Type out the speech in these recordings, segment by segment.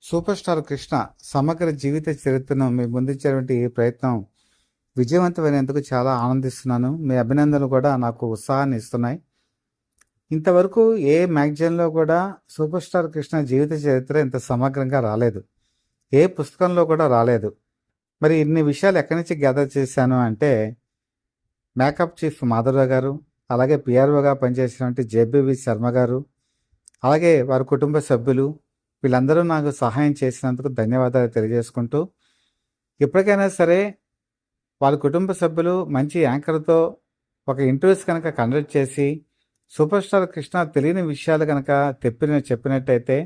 Super star Krishna సమగ్ర జీవిత చరిత్రను మీ ముందుంచేటువంటి ఈ ప్రయత్నం విజయవంతమైనందుకు చాలా ఆనందిస్తున్నాను. మీ అభినందనలు కూడా నాకు ఉత్సాహాన్ని ఇస్తున్నాయి. ఇంతవరకు ఏ మ్యాగజైన్లో కూడా సూపర్ స్టార్ కృష్ణ జీవిత చరిత్ర ఇంత సమగ్రంగా రాలేదు. ఏ పుస్తకంలో కూడా రాలేదు. మరి ఇన్ని విషయాలు ఎక్కడి నుంచి గ్యాదర్ చేశాను అంటే, మేకప్ చీఫ్ మాధవరావు గారు, అలాగే పిఆర్ఓగా పనిచేసినటువంటి జేబీవి శర్మ గారు, అలాగే వారి కుటుంబ సభ్యులు, వీళ్ళందరూ నాకు సహాయం చేసినందుకు ధన్యవాదాలు తెలియజేసుకుంటూ, ఇప్పటికైనా సరే వాళ్ళ కుటుంబ సభ్యులు మంచి యాంకర్తో ఒక ఇంటర్వ్యూస్ కనుక కండక్ట్ చేసి సూపర్ స్టార్ కృష్ణ తెలియని విషయాలు కనుక చెప్పినట్టయితే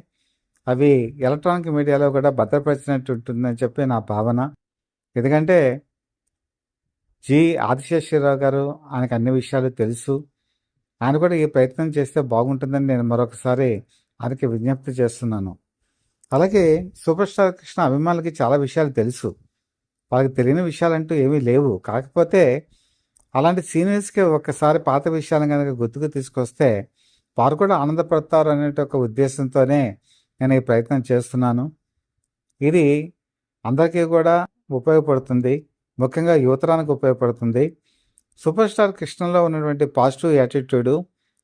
అవి ఎలక్ట్రానిక్ మీడియాలో కూడా భద్రపరిచినట్టు ఉంటుందని చెప్పి నా భావన. ఎందుకంటే ఆదిశేషరావు గారు, ఆయనకు అన్ని విషయాలు తెలుసు. ఆయన కూడా ఈ ప్రయత్నం చేస్తే బాగుంటుందని నేను మరొకసారి ఆయనకి విజ్ఞప్తి చేస్తున్నాను. అలాగే సూపర్ స్టార్ కృష్ణ అభిమానులకి చాలా విషయాలు తెలుసు. వాళ్ళకి తెలియని విషయాలంటూ ఏమీ లేవు. కాకపోతే అలాంటి సీనియర్స్కి ఒక్కసారి పాత విషయాలను కనుక గుర్తుకు తీసుకొస్తే వారు కూడా ఆనందపడతారు అనే ఒక ఉద్దేశంతోనే నేను ఈ ప్రయత్నం చేస్తున్నాను. ఇది అందరికీ కూడా ఉపయోగపడుతుంది. ముఖ్యంగా యువతరానికి ఉపయోగపడుతుంది. సూపర్ స్టార్ కృష్ణలో ఉన్నటువంటి పాజిటివ్ యాటిట్యూడు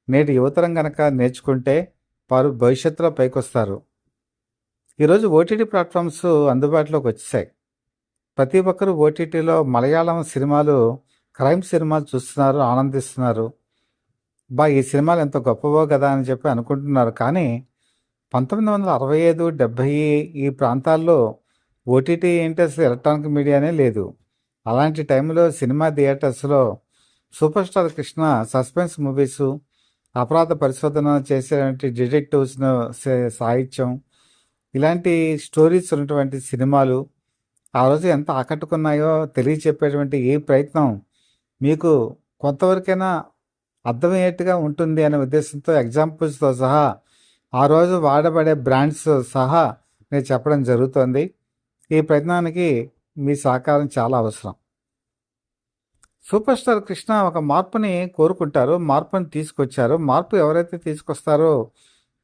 నేటి యువతరం కనుక నేర్చుకుంటే వారు భవిష్యత్తులో పైకొస్తారు. ఈరోజు ఓటీటీ ప్లాట్ఫామ్స్ అందుబాటులోకి వచ్చేసాయి. ప్రతి ఒక్కరూ ఓటీటీలో మలయాళం సినిమాలు, క్రైమ్ సినిమాలు చూస్తున్నారు, ఆనందిస్తున్నారు. ఈ సినిమాలు ఎంత గొప్పవో కదా అని చెప్పి అనుకుంటున్నారు. కానీ 1965, 70 ఈ ప్రాంతాల్లో ఓటీటీ ఏంటి, అసలు ఎలక్ట్రానిక్ మీడియానే లేదు. అలాంటి టైంలో సినిమా థియేటర్స్లో super star Krishna suspense movies, అపరాధ పరిశోధన చేసేటువంటి డిటెక్టివ్స్ను సాహిత్యం, ఇలాంటి స్టోరీస్ ఉన్నటువంటి సినిమాలు ఆ రోజు ఎంత ఆకట్టుకున్నాయో తెలియచెప్పేటువంటి ఈ ప్రయత్నం మీకు కొంతవరకైనా అర్థమయ్యేట్టుగా ఉంటుంది అనే ఉద్దేశంతో ఎగ్జాంపుల్స్తో సహా ఆ రోజు వాడబడే బ్రాండ్స్ సహా నేను చెప్పడం జరుగుతుంది. ఈ ప్రయత్నానికి మీ సహకారం చాలా అవసరం. సూపర్ స్టార్ కృష్ణ ఒక మార్పుని కోరుకుంటారు, మార్పుని తీసుకొచ్చారు. మార్పు ఎవరైతే తీసుకొస్తారో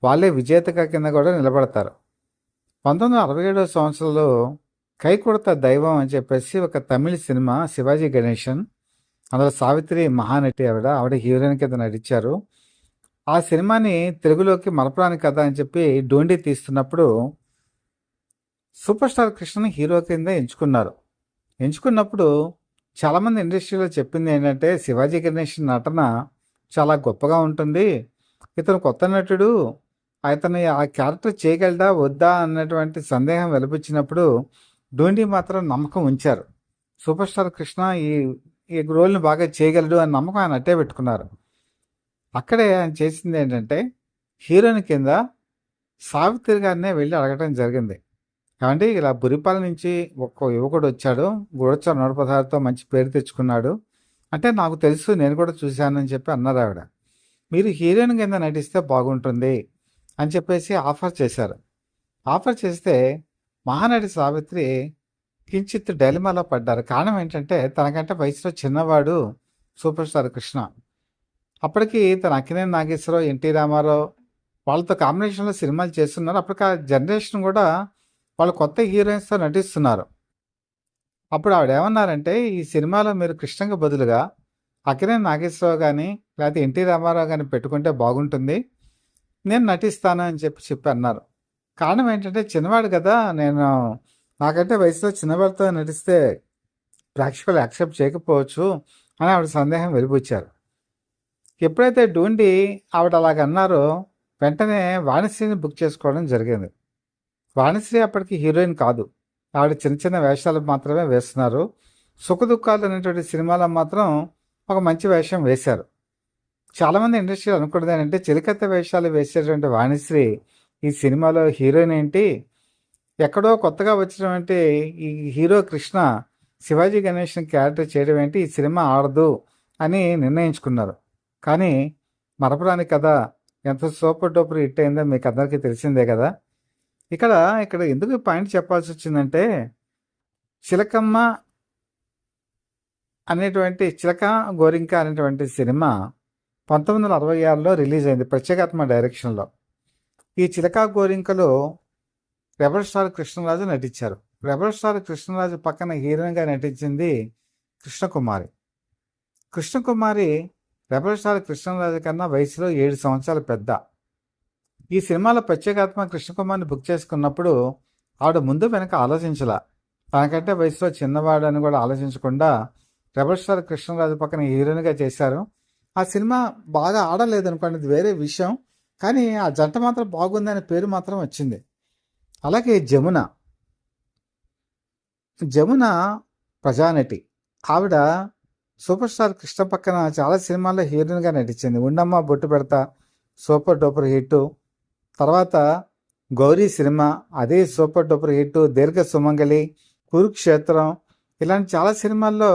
వాళ్ళే విజేతగా కింద కూడా నిలబడతారు. 1967 సంవత్సరంలో కైకొడత దైవం అని చెప్పేసి ఒక తమిళ సినిమా, శివాజీ గణేశన్, అందులో సావిత్రి మహానటి, ఆవిడ హీరోయిన్ కింద నటించారు. ఆ సినిమాని తెలుగులోకి మలపరాని కథ అని చెప్పి డోండి తీస్తున్నప్పుడు సూపర్ స్టార్ కృష్ణని హీరో కింద ఎంచుకున్నప్పుడు చాలామంది ఇండస్ట్రీలో చెప్పింది ఏంటంటే, శివాజీ గణేశన్ నటన చాలా గొప్పగా ఉంటుంది, ఇతను కొత్త నటుడు, అతను ఆ క్యారెక్టర్ చేయగలడా వద్దా అన్నటువంటి సందేహం వెలిపించినప్పుడు డోండి మాత్రం నమ్మకం ఉంచారు. సూపర్ స్టార్ కృష్ణ ఈ రోల్ని బాగా చేయగలడు అని నమ్మకం ఆయన అట్టే పెట్టుకున్నారు. అక్కడే ఆయన చేసింది ఏంటంటే, హీరోయిన్ కింద సావిత్రి గారినే వెళ్ళి అడగటం జరిగింది. కాబట్టి ఇలా బురిపాల నుంచి ఒక యువకుడు వచ్చాడు, గూడొచ్చారు నడపదారితో మంచి పేరు తెచ్చుకున్నాడు అంటే, నాకు తెలుసు, నేను కూడా చూశానని చెప్పి అన్నారు ఆవిడ. మీరు హీరోయిన్ కింద నటిస్తే బాగుంటుంది అని చెప్పేసి ఆఫర్ చేశారు. ఆఫర్ చేస్తే మహానటి సావిత్రి కించిత్ డైలమాలో పడ్డారు. కారణం ఏంటంటే, తనకంటే వయసులో చిన్నవాడు సూపర్ స్టార్ కృష్ణ. అప్పటికి తన అక్కినేని నాగేశ్వరరావు, ఎన్టీ రామారావు వాళ్ళతో కాంబినేషన్లో సినిమాలు చేస్తున్నారు. అప్పటికి ఆ జనరేషన్ కూడా వాళ్ళు కొత్త హీరోయిన్స్తో నటిస్తున్నారు. అప్పుడు ఆవిడ ఏమన్నారంటే, ఈ సినిమాలో మీరు కృష్ణకి బదులుగా అక్కినేని నాగేశ్వరరావు కానీ లేకపోతే ఎన్టీ రామారావు కానీ పెట్టుకుంటే బాగుంటుంది, నేను నటిస్తాను అని చెప్పి అన్నారు. కారణం ఏంటంటే, చిన్నవాడు కదా, నాకంటే వయసులో చిన్నవాడితో నటిస్తే ప్రేక్షకులు యాక్సెప్ట్ చేయకపోవచ్చు అని ఆవిడ సందేహం వెలిబుచ్చారు. ఎప్పుడైతే డోండి ఆవిడ అలాగన్నారో వెంటనే వాణిశ్రీని బుక్ చేసుకోవడం జరిగింది. వాణిశ్రీ అప్పటికి హీరోయిన్ కాదు, ఆవిడ చిన్న చిన్న వేషాలు మాత్రమే వేస్తున్నారు. సుఖదుఖాలు అనేటువంటి సినిమాలో మాత్రం ఒక మంచి వేషం వేశారు. చాలామంది ఇండస్ట్రీలో అనుకున్నది ఏంటంటే, చిలికత్త వేషాలు వేసేటువంటి వాణిశ్రీ ఈ సినిమాలో హీరోయిన్ ఏంటి, ఎక్కడో కొత్తగా వచ్చినటువంటి ఈ హీరో కృష్ణ శివాజీ గణేశన్ క్యారెక్టర్ చేయడం ఏంటి, ఈ సినిమా ఆడదు అని నిర్ణయించుకున్నారు. కానీ మరపురాని కథ ఎంత సూపర్ డూపర్ హిట్ అయిందో మీకు అందరికీ తెలిసిందే కదా. ఇక్కడ ఎందుకు పాయింట్ చెప్పాల్సి వచ్చిందంటే, చిలకమ్మ అనేటువంటి చిలక గోరింక అనేటువంటి సినిమా 1966లో రిలీజ్ అయింది ప్రత్యేకాత్మ డైరెక్షన్లో. ఈ చిలక గోరింకలో రెబల్ స్టార్ కృష్ణరాజు నటించారు. రెబల్ స్టార్ కృష్ణరాజు పక్కన హీరోయిన్గా నటించింది కృష్ణకుమారి. కృష్ణకుమారి రెబల్ స్టార్ కృష్ణరాజు కన్నా వయసులో 7 సంవత్సరాలు పెద్ద. ఈ సినిమాలో ప్రత్యేకాత్మ కృష్ణకుమార్ని బుక్ చేసుకున్నప్పుడు ఆవిడ ముందు వెనక ఆలోచించలా. తనకంటే వయసులో చిన్నవాడు అని కూడా ఆలోచించకుండా రెబల్ స్టార్ కృష్ణరాజు పక్కన హీరోయిన్గా చేశారు. ఆ సినిమా బాగా ఆడలేదు అనుకోండి, అది వేరే విషయం. కానీ ఆ జంట మాత్రం బాగుందనే పేరు మాత్రం వచ్చింది. అలాగే జమున ప్రజానటి. ఆవిడ సూపర్ స్టార్ కృష్ణ పక్కన చాలా సినిమాల్లో హీరోయిన్గా నటించింది. ఉండమ్మ బొట్టు పెడతా సూపర్ డూపర్ హిట్. తర్వాత గౌరీ సినిమా, అదే సూపర్ డూపర్ హిట్. దీర్ఘ సుమంగళి, కురుక్షేత్రం, ఇలాంటి చాలా సినిమాల్లో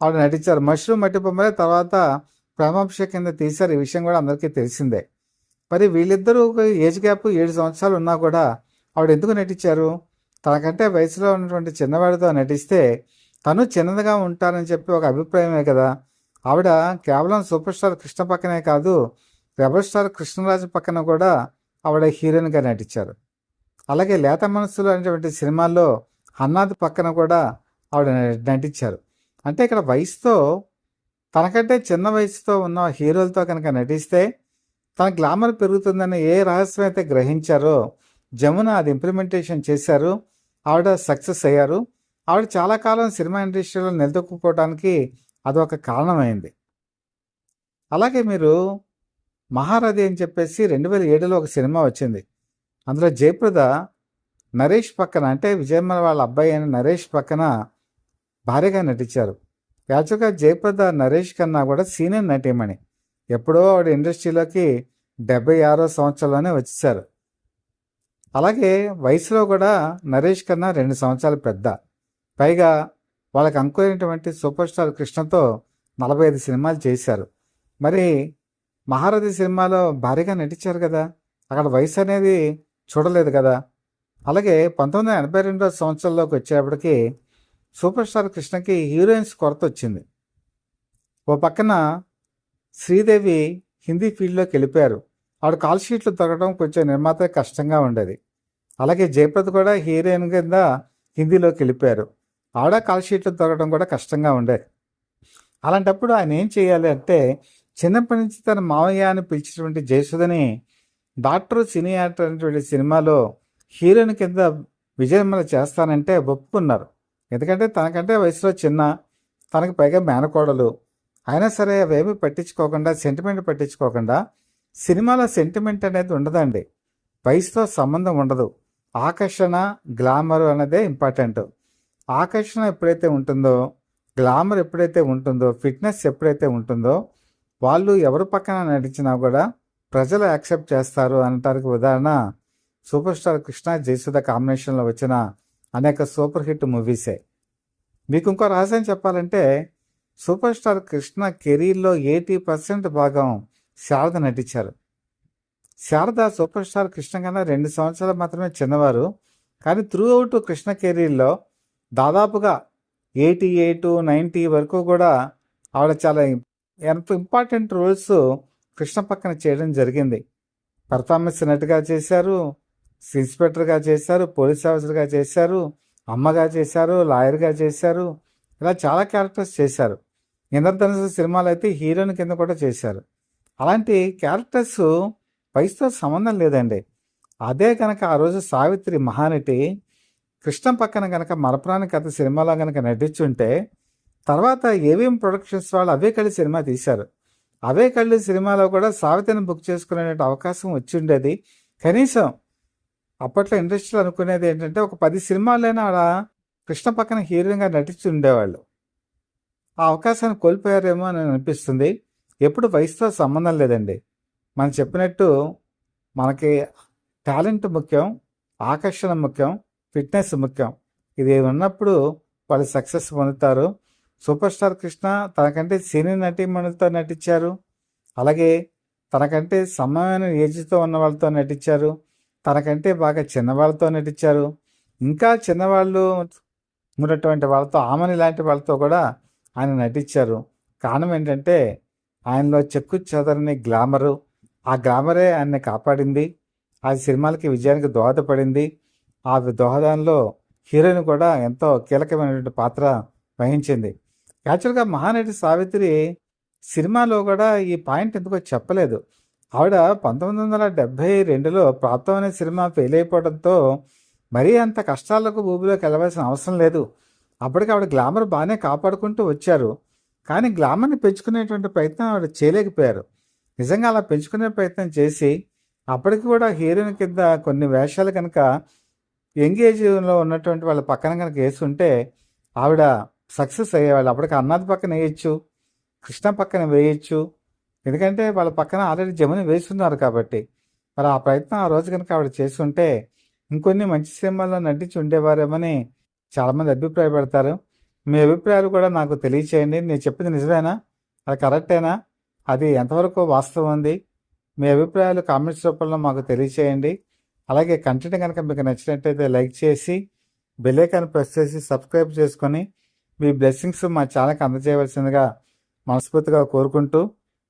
ఆవిడ నటించారు. మష్రూమ్ మట్టి బొమ్మలే తర్వాత ప్రేమాభిషేక్ కింద తీశారు. ఈ విషయం కూడా అందరికీ తెలిసిందే. మరి వీళ్ళిద్దరూ ఏజ్ గ్యాప్ 7 సంవత్సరాలు ఉన్నా కూడా ఆవిడ ఎందుకు నటించారు? తనకంటే వయసులో ఉన్నటువంటి చిన్నవాడితో నటిస్తే తను చిన్నదిగా ఉంటారని చెప్పి ఒక అభిప్రాయమే కదా. ఆవిడ కేవలం సూపర్ స్టార్ కృష్ణ పక్కనే కాదు, రెబల్ స్టార్ కృష్ణరాజు పక్కన కూడా ఆవిడ హీరోయిన్గా నటించారు. అలాగే లేత మనసులు అనేటువంటి సినిమాల్లో హన్నాద్ పక్కన కూడా ఆవిడ నటించారు. అంటే ఇక్కడ వయసుతో తనకంటే చిన్న వయసుతో ఉన్న హీరోలతో కనుక నటిస్తే తన గ్లామర్ పెరుగుతుందని ఏ రహస్యం అయితే గ్రహించారో జమున అది ఇంప్లిమెంటేషన్ చేశారు. ఆవిడ సక్సెస్ అయ్యారు. ఆవిడ చాలా కాలం సినిమా ఇండస్ట్రీలో నిలదొక్కుకోవడానికి అదొక కారణమైంది. అలాగే మీరు మహారథి అని చెప్పేసి 2007లో ఒక సినిమా వచ్చింది. అందులో జయప్రద నరేష్ పక్కన, అంటే విజయమ్మల వాళ్ళ అబ్బాయి అయిన నరేష్ పక్కన భార్యగా నటించారు. యాక్చువల్గా జయప్రద నరేష్ కన్నా కూడా సీనియర్ నటీమణి. ఎప్పుడో ఆవిడ ఇండస్ట్రీలోకి 76వ సంవత్సరంలోనే వచ్చేసారు. అలాగే వయసులో కూడా నరేష్ కన్నా 2 సంవత్సరాలు పెద్ద. పైగా వాళ్ళకి అనుకునేటువంటి సూపర్ స్టార్ కృష్ణతో 45 సినిమాలు చేశారు. మరి మహారథి సినిమాలో భారీగా నటించారు కదా, అక్కడ వయసు అనేది చూడలేదు కదా. అలాగే 1982వ సంవత్సరంలోకి వచ్చేప్పటికి సూపర్ స్టార్ కృష్ణకి హీరోయిన్స్ కొరత వచ్చింది. ఓ పక్కన శ్రీదేవి హిందీ ఫీల్డ్లోకి వెళ్ళిపోయారు. ఆవిడ కాల్ షీట్లు దొరకడం కొంచెం నిర్మాత కష్టంగా ఉండేది. అలాగే జయప్రద కూడా హీరోయిన్ కింద హిందీలోకి వెళ్ళిపోయారు. ఆవిడ కాల్ షీట్లు దొరకడం కూడా కష్టంగా ఉండేది. అలాంటప్పుడు ఆయన ఏం చేయాలి అంటే, చిన్నప్పటి నుంచి తన మావయ్య అని పిలిచినటువంటి జయసుధని డాక్టర్ సినీ యాక్టర్ అనేటువంటి సినిమాలో హీరోయిన్ కింద విజయమ్మల చేస్తానంటే ఒప్పుకున్నారు. ఎందుకంటే తనకంటే వయసులో చిన్న, తనకి పైగా మేనకోడలు. అయినా సరే అవేమీ పట్టించుకోకుండా, సెంటిమెంట్ పట్టించుకోకుండా, సినిమాలో సెంటిమెంట్ అనేది ఉండదండి, వయసుతో సంబంధం ఉండదు. ఆకర్షణ, గ్లామర్ అనేదే ఇంపార్టెంట్. ఆకర్షణ ఎప్పుడైతే ఉంటుందో, గ్లామర్ ఎప్పుడైతే ఉంటుందో, ఫిట్నెస్ ఎప్పుడైతే ఉంటుందో, వాళ్ళు ఎవరి పక్కన నటించినా కూడా ప్రజలు యాక్సెప్ట్ చేస్తారు అనటానికి ఉదాహరణ సూపర్ స్టార్ కృష్ణ జయసుధ కాంబినేషన్లో వచ్చిన అనేక సూపర్ హిట్ మూవీసే. మీకు ఇంకో రహస్యం చెప్పాలంటే, సూపర్ స్టార్ కృష్ణ కెరీర్లో 80% భాగం శారద నటించారు. శారద సూపర్ స్టార్ కృష్ణ కన్నా 2 సంవత్సరాలు మాత్రమే చిన్నవారు. కానీ త్రూ అవుట్ కృష్ణ కెరీర్లో దాదాపుగా 88, 90 వరకు కూడా ఆవిడ చాలా ఇంపార్టెంట్ రోల్స్ కృష్ణ పక్కన చేయడం జరిగింది. పర్ఫార్మెన్స్ నటుగా చేశారు, ఇన్స్పెక్టర్గా చేశారు, పోలీస్ ఆఫీసర్గా చేశారు, అమ్మగా చేశారు, లాయర్గా చేశారు. ఇలా చాలా క్యారెక్టర్స్ చేశారు. ఇంద్రధనుసు సినిమాలు అయితే హీరోయిన్ కింద కూడా చేశారు. అలాంటి క్యారెక్టర్స్ వయసుతో సంబంధం లేదండి. అదే కనుక ఆ రోజు సావిత్రి మహానటి కృష్ణ పక్కన కనుక మరపురాని కథ సినిమాలో కనుక నటించుంటే, తర్వాత ఏవిఎం ప్రొడక్షన్స్ వాళ్ళు అవే కళ్ళు సినిమా తీశారు. అవే కళ్ళు సినిమాలో కూడా సావిత్రిని బుక్ చేసుకునే అవకాశం వచ్చి ఉండేది. కనీసం అప్పట్లో ఇండస్ట్రీలో అనుకునేది ఏంటంటే, ఒక 10 సినిమాలైనా ఆడ కృష్ణ పక్కన హీరోయిన్గా నటించి ఉండేవాళ్ళు. ఆ అవకాశాన్ని కోల్పోయారేమో అని అనిపిస్తుంది. ఎప్పుడు వయసుతో సంబంధం లేదండి. మనం చెప్పినట్టు మనకి టాలెంట్ ముఖ్యం, ఆకర్షణ ముఖ్యం, ఫిట్నెస్ ముఖ్యం. ఇది ఉన్నప్పుడు వాళ్ళు సక్సెస్ పొందుతారు. సూపర్ స్టార్ కృష్ణ తనకంటే సీనియర్ నటీమణులతో నటించారు. అలాగే తనకంటే సమానమైన ఏజ్తో ఉన్న వాళ్ళతో నటించారు. తనకంటే బాగా చిన్నవాళ్ళతో నటించారు. ఇంకా చిన్నవాళ్ళు ఉన్నటువంటి వాళ్ళతో, ఆమెని లాంటి వాళ్ళతో కూడా ఆయన నటించారు. కారణం ఏంటంటే, ఆయనలో చెక్కు చెదరని గ్లామరు. ఆ గ్లామరే ఆయన్ని కాపాడింది. ఆ సినిమాలకి విజయానికి దోహదపడింది. ఆ దోహదంలో హీరోయిన్ కూడా ఎంతో కీలకమైనటువంటి పాత్ర వహించింది. యాక్చువల్‌గా మహానటి సావిత్రి సినిమాలో కూడా ఈ పాయింట్ ఎందుకో చెప్పలేదు. ఆవిడ 1972లో 'ప్రాప్తం' అనే సినిమా ఫెయిల్ అయిపోవడంతో మరీ అంత కష్టాలకు ఊబిలోకి వెళ్ళవలసిన అవసరం లేదు. అప్పటికి ఆవిడ గ్లామర్ బాగానే కాపాడుకుంటూ వచ్చారు. కానీ గ్లామర్‌ని పెంచుకునేటువంటి ప్రయత్నం ఆవిడ చేయలేకపోయారు. నిజంగా అలా పెంచుకునే ప్రయత్నం చేసి అప్పటికి కూడా హీరోయిన్ కింద కొన్ని వేషాలు కనుక యంగ్ ఏజ్‌లో ఉన్నటువంటి వాళ్ళ పక్కన గనక యేసుంటే ఆవిడ సక్సెస్ అయ్యేవాళ్ళు. అప్పటికి అన్నాది పక్కన వేయొచ్చు, కృష్ణ పక్కన వేయొచ్చు. ఎందుకంటే వాళ్ళ పక్కన ఆల్రెడీ జమున వేసున్నారు కాబట్టి. మరి ఆ ప్రయత్నం ఆ రోజు కనుక ఆవిడ చేసుంటే ఇంకొన్ని మంచి సినిమాల్లో నటించి ఉండేవారేమని చాలామంది అభిప్రాయపడతారు. మీ అభిప్రాయాలు కూడా నాకు తెలియచేయండి. నేను చెప్పింది నిజమేనా? అది కరెక్టేనా? అది ఎంతవరకు వాస్తవం ఉంది? మీ అభిప్రాయాలు కామెంట్స్ రూపంలో మాకు తెలియచేయండి. అలాగే కంటెంట్ కనుక మీకు నచ్చినట్టయితే లైక్ చేసి బెల్ ఐకాన్ ప్రెస్ చేసి సబ్స్క్రైబ్ చేసుకొని మీ బ్లెస్సింగ్స్ మా ఛానల్కి అందజేయవలసిందిగా మనస్ఫూర్తిగా కోరుకుంటూ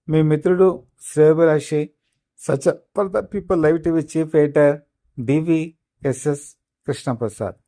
మీ మిత్రుడు శ్రేయోభిలాషి such for the people live TV chief editor DVSS Krishnaprasad.